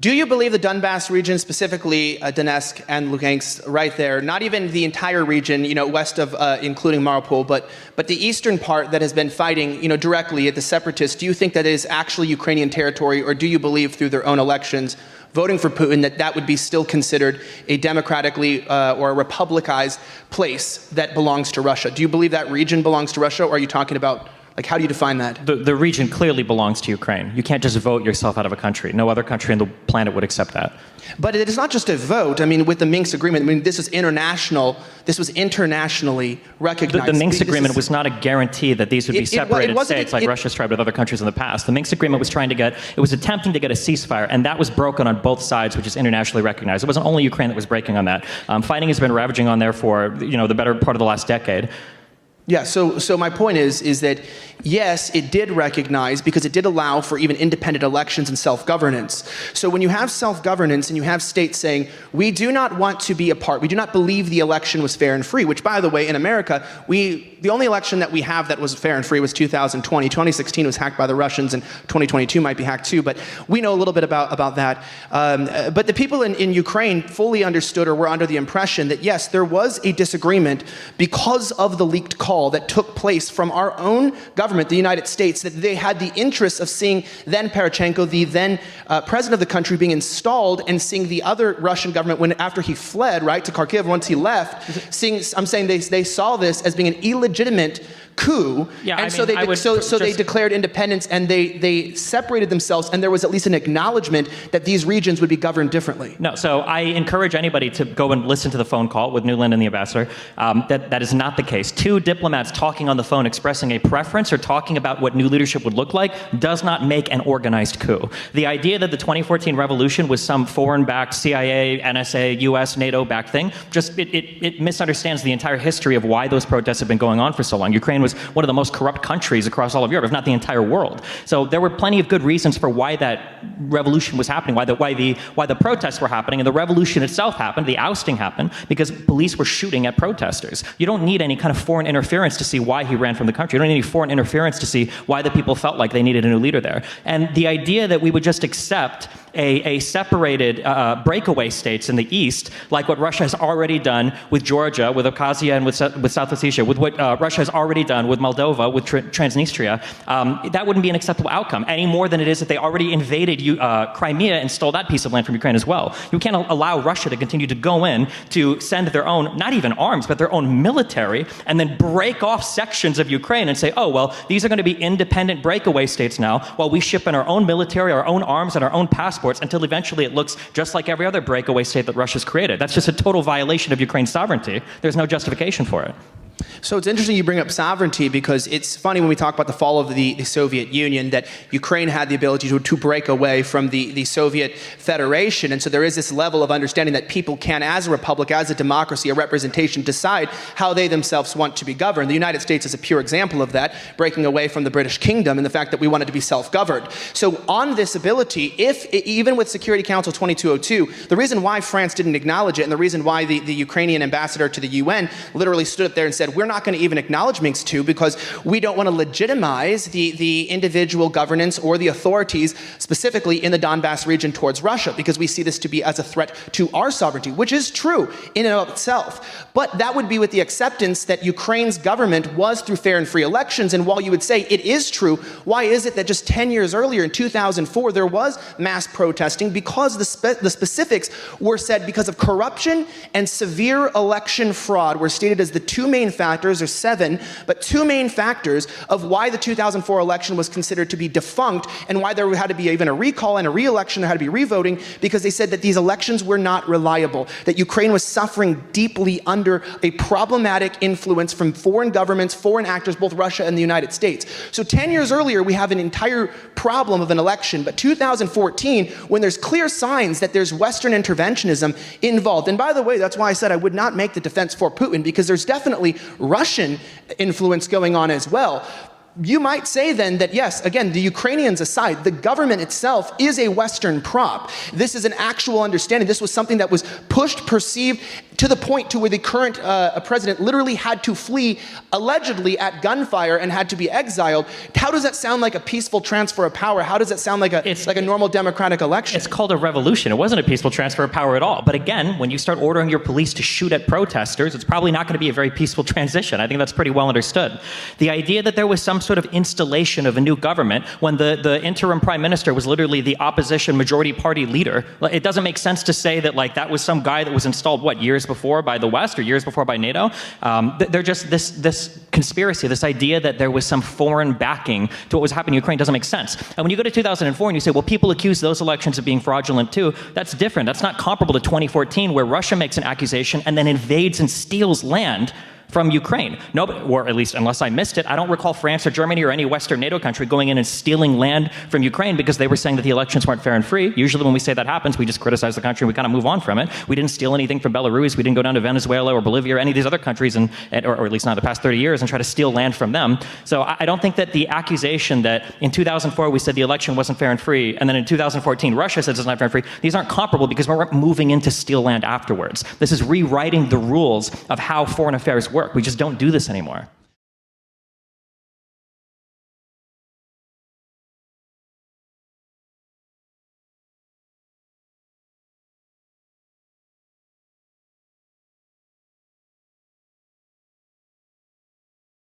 Do you believe the Donbass region, specifically Donetsk and Lugansk, right there, not even the entire region, west of, including Mariupol, but the eastern part that has been fighting, directly at the separatists, do you think that is actually Ukrainian territory, or do you believe through their own elections, voting for Putin, that would be still considered a democratically or a republicized place that belongs to Russia? Do you believe that region belongs to Russia, or are you talking about, how do you define that? The region clearly belongs to Ukraine. You can't just vote yourself out of a country. No other country on the planet would accept that. But it is not just a vote. With the Minsk agreement, this is international. This was internationally recognized. The Minsk agreement was not a guarantee that these would be separated states like Russia's tried with other countries in the past. The Minsk agreement was attempting to get a ceasefire, and that was broken on both sides, which is internationally recognized. It wasn't only Ukraine that was breaking on that. Fighting has been ravaging on there for the better part of the last decade. Yeah, so my point is that, yes, it did recognize, because it did allow for even independent elections and self-governance. So when you have self-governance and you have states saying, we do not want to be a part, we do not believe the election was fair and free, which, by the way, in America, the only election that we have that was fair and free was 2020. 2016 was hacked by the Russians, and 2022 might be hacked too, but we know a little bit about that. But the people in Ukraine fully understood, or were under the impression that, yes, there was a disagreement because of the leaked call that took place from our own government, the United States, that they had the interest of seeing then Poroshenko, the then president of the country, being installed, and seeing the other Russian government, after he fled, right, to Kharkiv, once he left, I'm saying they saw this as being an illegitimate coup, and so they declared independence, and they separated themselves, and there was at least an acknowledgement that these regions would be governed differently. No, so I encourage anybody to go and listen to the phone call with Nuland and the ambassador. That is not the case. Two diplomats talking on the phone expressing a preference or talking about what new leadership would look like does not make an organized coup. The idea that the 2014 revolution was some foreign-backed CIA, NSA, US, NATO-backed thing, it misunderstands the entire history of why those protests have been going on for so long. Ukraine was one of the most corrupt countries across all of Europe, if not the entire world. So there were plenty of good reasons for why that revolution was happening, why the protests were happening, and the revolution itself happened, the ousting happened, because police were shooting at protesters. You don't need any kind of foreign interference to see why he ran from the country. You don't need any foreign interference to see why the people felt like they needed a new leader there. And the idea that we would just accept a separated breakaway states in the east, like what Russia has already done with Georgia, with Abkhazia, and with South Ossetia, with what Russia has already done with Moldova, with Transnistria, that wouldn't be an acceptable outcome, any more than it is that they already invaded Crimea and stole that piece of land from Ukraine as well. You can't allow Russia to continue to go in to send their own, not even arms, but their own military, and then break off sections of Ukraine and say, oh, well, these are going to be independent breakaway states now, while we ship in our own military, our own arms, and our own passports, until eventually it looks just like every other breakaway state that Russia's created. That's just a total violation of Ukraine's sovereignty. There's no justification for it. So it's interesting you bring up sovereignty, because it's funny when we talk about the fall of the Soviet Union that Ukraine had the ability to break away from the Soviet Federation. And so there is this level of understanding that people can, as a republic, as a democracy, a representation, decide how they themselves want to be governed. The United States is a pure example of that, breaking away from the British Kingdom and the fact that we wanted to be self-governed. So on this ability, even with Security Council 2202, the reason why France didn't acknowledge it, and the reason why the Ukrainian ambassador to the UN literally stood up there and said, we're not going to even acknowledge Minsk 2 because we don't want to legitimize the individual governance or the authorities specifically in the Donbass region towards Russia, because we see this to be as a threat to our sovereignty, which is true in and of itself. But that would be with the acceptance that Ukraine's government was through fair and free elections. And while you would say it is true, why is it that just 10 years earlier in 2004 there was mass protesting? Because the specifics were said because of corruption and severe election fraud were stated as the two main factors, or seven, but two main factors of why the 2004 election was considered to be defunct, and why there had to be even a recall and a re-election, there had to be revoting, because they said that these elections were not reliable, that Ukraine was suffering deeply under a problematic influence from foreign governments, foreign actors, both Russia and the United States. So 10 years earlier, we have an entire problem of an election, but 2014, when there's clear signs that there's Western interventionism involved, and by the way, that's why I said I would not make the defense for Putin, because there's definitely Russian influence going on as well. you might say then that, yes, again, the Ukrainians aside, the government itself is a Western prop. This is an actual understanding. This was something that was pushed, perceived, to the point to where the current president literally had to flee, allegedly at gunfire, and had to be exiled. How does that sound like a peaceful transfer of power? How does that sound like a normal democratic election? It's called a revolution. It wasn't a peaceful transfer of power at all. But again, when you start ordering your police to shoot at protesters, it's probably not going to be a very peaceful transition. I think that's pretty well understood. The idea that there was some sort of installation of a new government when the interim prime minister was literally the opposition majority party leader, it doesn't make sense to say that like that was some guy that was installed, what, years before by the West or years before by NATO? They're just this conspiracy, this idea that there was some foreign backing to what was happening in Ukraine doesn't make sense. And when you go to 2004 and you say, well, people accuse those elections of being fraudulent too, that's different. That's not comparable to 2014 where Russia makes an accusation and then invades and steals land from Ukraine. No, or at least unless I missed it, I don't recall France or Germany or any Western NATO country going in and stealing land from Ukraine because they were saying that the elections weren't fair and free. Usually when we say that happens, we just criticize the country and we kind of move on from it. We didn't steal anything from Belarus. We didn't go down to Venezuela or Bolivia or any of these other countries, or at least not the past 30 years, and try to steal land from them. So I don't think that the accusation that in 2004 we said the election wasn't fair and free, and then in 2014 Russia says it's not fair and free, these aren't comparable because we weren't moving in to steal land afterwards. This is rewriting the rules of how foreign affairs work. We just don't do this anymore.